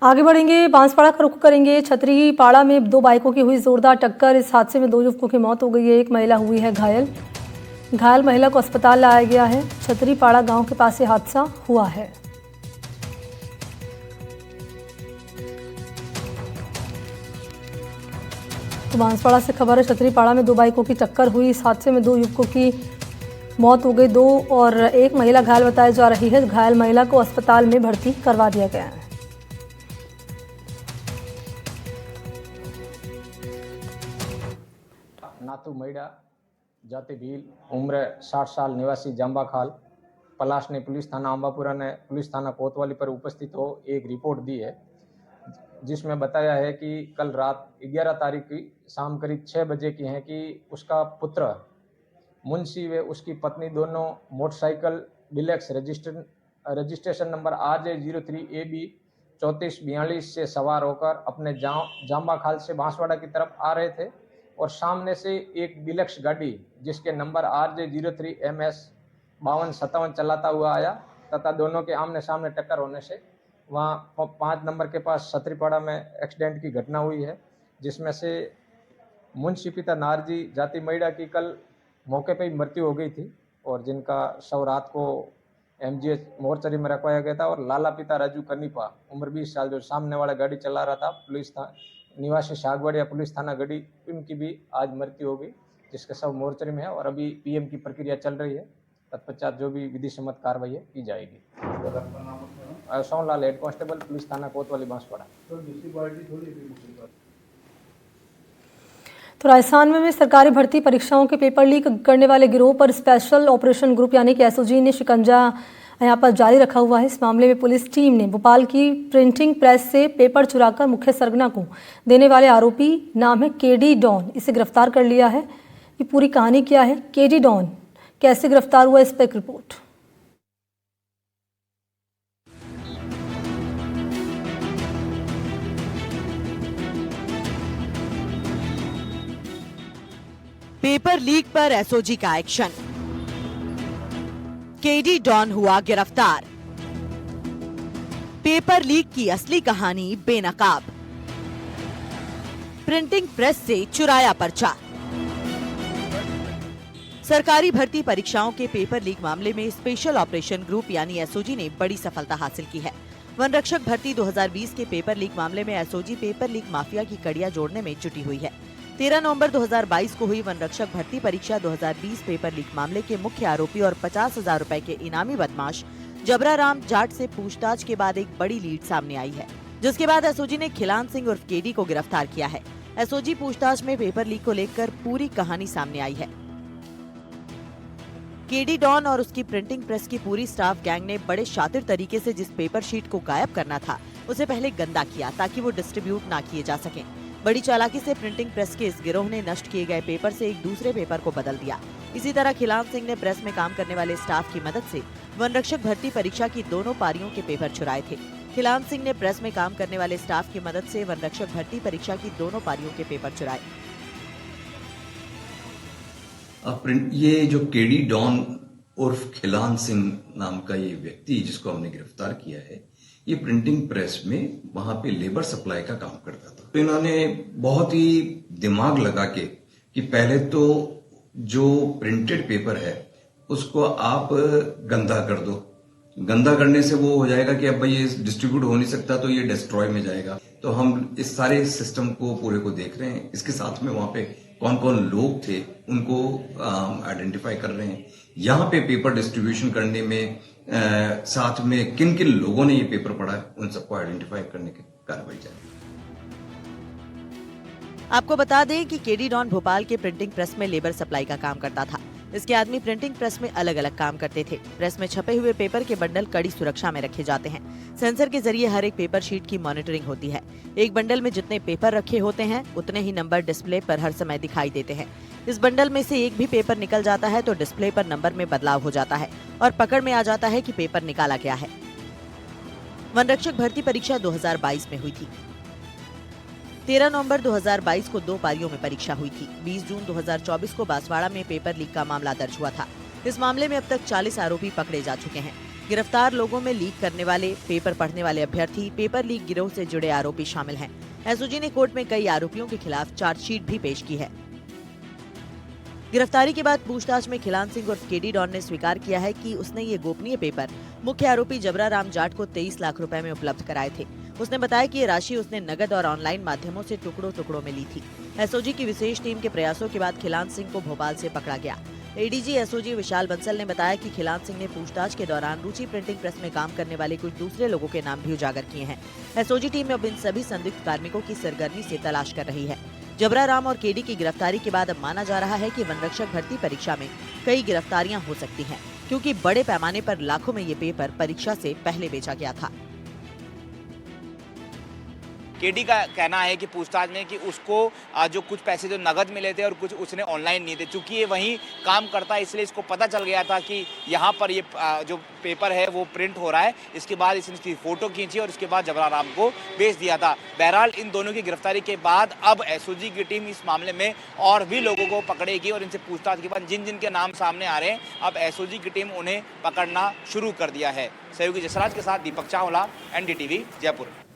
आगे बढ़ेंगे, बांसवाड़ा का रुख करेंगे। छतरीपाड़ा में दो बाइकों की हुई जोरदार टक्कर। इस हादसे में दो युवकों की मौत हो गई है, एक महिला हुई है घायल। घायल महिला को अस्पताल लाया गया है। छतरीपाड़ा गांव के पास ये हादसा हुआ है। तो बांसवाड़ा से खबर है, छतरीपाड़ा में दो बाइकों की टक्कर हुई। इस हादसे में दो युवकों की मौत हो गई, दो और एक महिला घायल बताई जा रही है। घायल महिला को अस्पताल में भर्ती करवा दिया गया है। नातू मैडा जाति भील उम्र 60 साल निवासी जांबाखाल पलाश ने पुलिस थाना अंबापुरा ने पुलिस थाना कोतवाली पर उपस्थित हो एक रिपोर्ट दी है, जिसमें बताया है कि कल रात 11 तारीख की शाम करीब 6 बजे की है कि उसका पुत्र मुंशी व उसकी पत्नी दोनों motorcycle deluxe registration number RJ03AB 3442 से सवार होकर अपने जांबाखाल से बांसवाड़ा की तरफ आ रहे थे और सामने से एक डिलक्स गाड़ी जिसके नंबर RJ03MS 5257 चलाता हुआ आया तथा दोनों के आमने सामने टक्कर होने से वहाँ 5 नंबर के पास छतरीपाड़ा में एक्सीडेंट की घटना हुई है, जिसमें से मुंशी पिता नारजी जाति मैडा की कल मौके पर ही मृत्यु हो गई थी और जिनका शव रात को MGH मोर्चरी में रखवाया गया था। और लाला पिता राजू कनीपा उम्र 20 साल जो सामने वाला गाड़ी चला रहा था, पुलिस था निवासी शागवाड़िया पुलिस थाना गढ़ी, इनकी भी आज मृत्यु हो गई, जिसका सब मोर्चरी में है और अभी PM की प्रक्रिया चल रही है। तत्पश्चात जो भी विधि सम्मत कार्रवाई की जाएगी। सोनलाल हेड कांस्टेबल पुलिस थाना कोतवाली बांसवाड़ा। तो राजस्थान में सरकारी भर्ती परीक्षाओं के पेपर लीक करने वाले गिरोह पर स्पेशल ऑपरेशन ग्रुप यानी कि SOG ने शिकंजा यहाँ पर जारी रखा हुआ है। इस मामले में पुलिस टीम ने भोपाल की प्रिंटिंग प्रेस से पेपर चुराकर मुख्य सरगना को देने वाले आरोपी नाम है KD डॉन, इसे गिरफ्तार कर लिया है। ये पूरी कहानी क्या है, KD डॉन कैसे गिरफ्तार हुआ, इस पर एक रिपोर्ट। पेपर लीक पर SOG का एक्शन, KD डॉन हुआ गिरफ्तार। पेपर लीक की असली कहानी बेनकाब, प्रिंटिंग प्रेस से चुराया पर्चा। सरकारी भर्ती परीक्षाओं के पेपर लीक मामले में स्पेशल ऑपरेशन ग्रुप यानी SOG ने बड़ी सफलता हासिल की है। वन रक्षक भर्ती 2020 के पेपर लीक मामले में SOG पेपर लीक माफिया की कड़ियां जोड़ने में जुटी हुई है। 13 नवंबर 2022 को हुई वन रक्षक भर्ती परीक्षा 2020 पेपर लीक मामले के मुख्य आरोपी और 50,000 रुपए के इनामी बदमाश जबरा राम जाट से पूछताछ के बाद एक बड़ी लीड सामने आई है, जिसके बाद SOG ने खिलान सिंह उर्फ KD को गिरफ्तार किया है। SOG पूछताछ में पेपर लीक को लेकर पूरी कहानी सामने आई है। KD डॉन और उसकी प्रिंटिंग प्रेस की पूरी स्टाफ गैंग ने बड़े शातिर तरीके से जिस पेपर शीट को गायब करना था उसे पहले गंदा किया ताकि वो डिस्ट्रीब्यूट ना किए जा सकें। बड़ी चालाकी से प्रिंटिंग प्रेस के इस गिरोह ने नष्ट किए गए पेपर से एक दूसरे पेपर को बदल दिया। इसी तरह खिलान सिंह ने प्रेस में काम करने वाले स्टाफ की मदद से वन रक्षक भर्ती परीक्षा की दोनों पारियों के पेपर चुराए थे। खिलान सिंह ने प्रेस में काम करने वाले स्टाफ की मदद से वन रक्षक भर्ती परीक्षा की दोनों पारियों के पेपर चुराए। ये जो KD डॉन उर्फ खिलान सिंह नाम का ये व्यक्ति जिसको हमने गिरफ्तार किया है, ये प्रिंटिंग प्रेस में वहां पे लेबर सप्लाई का काम करता था। तो इन्होंने बहुत ही दिमाग लगा के कि पहले तो जो प्रिंटेड पेपर है उसको आप गंदा कर दो, गंदा करने से वो हो जाएगा कि अब भाई ये डिस्ट्रीब्यूट हो नहीं सकता तो ये डिस्ट्रॉय में जाएगा। तो हम इस सारे सिस्टम को पूरे को देख रहे हैं। इसके साथ में वहां पे कौन कौन लोग थे उनको आइडेंटिफाई कर रहे हैं। यहाँ पे पेपर डिस्ट्रीब्यूशन करने में साथ में किन किन लोगों ने ये पेपर पढ़ा है उन सबको आइडेंटिफाई करने की कार्रवाई जारी। आपको बता दें कि KD डॉन भोपाल के प्रिंटिंग प्रेस में लेबर सप्लाई का काम करता था। इसके आदमी प्रिंटिंग प्रेस में अलग अलग काम करते थे। प्रेस में छपे हुए पेपर के बंडल कड़ी सुरक्षा में रखे जाते हैं। सेंसर के जरिए हर एक पेपर शीट की मॉनिटरिंग होती है। एक बंडल में जितने पेपर रखे होते हैं उतने ही नंबर डिस्प्ले पर हर समय दिखाई देते हैं। इस बंडल में से एक भी पेपर निकल जाता है तो डिस्प्ले पर नंबर में बदलाव हो जाता है और पकड़ में आ जाता है कि पेपर निकाला गया है। वन रक्षक भर्ती परीक्षा 2022 में हुई थी। 13 नवंबर 2022 को 2 पारियों में परीक्षा हुई थी। 20 जून 2024 को बांसवाड़ा में पेपर लीक का मामला दर्ज हुआ था। इस मामले में अब तक 40 आरोपी पकड़े जा चुके हैं। गिरफ्तार लोगों में लीक करने वाले, पेपर पढ़ने वाले अभ्यर्थी, पेपर लीक गिरोह से जुड़े आरोपी शामिल हैं। एसओजी ने कोर्ट में कई आरोपियों के खिलाफ चार्जशीट भी पेश की है। गिरफ्तारी के बाद पूछताछ में खिलान सिंह उर्फ केडी डॉन ने स्वीकार किया है कि उसने ये गोपनीय पेपर मुख्य आरोपी जबरा राम जाट को 23 लाख रुपए में उपलब्ध कराए थे। उसने बताया कि ये राशि उसने नगद और ऑनलाइन माध्यमों से टुकड़ों टुकड़ों में ली थी। एसओजी की विशेष टीम के प्रयासों के बाद खिलान सिंह को भोपाल से पकड़ा गया। एडीजी एसओजी विशाल बंसल ने बताया कि खिलान सिंह ने पूछताछ के दौरान रुचि प्रिंटिंग प्रेस में काम करने वाले कुछ दूसरे लोगों के नाम भी उजागर किए हैं। एसओजी टीम अब इन सभी संदिग्ध कार्मिकों की सरगर्मी से तलाश कर रही है। जबरा राम और केडी की गिरफ्तारी के बाद अब माना जा रहा है कि वनरक्षक भर्ती परीक्षा में कई गिरफ्तारियां हो सकती हैं, क्योंकि बड़े पैमाने पर लाखों में ये पेपर परीक्षा से पहले बेचा गया था। केडी का कहना है कि पूछताछ में कि उसको जो कुछ पैसे जो नगद मिले थे और कुछ उसने ऑनलाइन नहीं थे। चूंकि ये वहीं काम करता है इसलिए इसको पता चल गया था कि यहाँ पर ये जो पेपर है वो प्रिंट हो रहा है। इसके बाद इसने इसकी फोटो खींची और इसके बाद जबरा राम को भेज दिया था। बहरहाल इन दोनों की गिरफ्तारी के बाद अब एसओजी की टीम इस मामले में और भी लोगों को पकड़ेगी और इनसे पूछताछ के बाद जिन जिन के नाम सामने आ रहे हैं अब एसओजी की टीम उन्हें पकड़ना शुरू कर दिया है। सहयोगी जसराज के साथ दीपक चावला, एनडीटीवी जयपुर।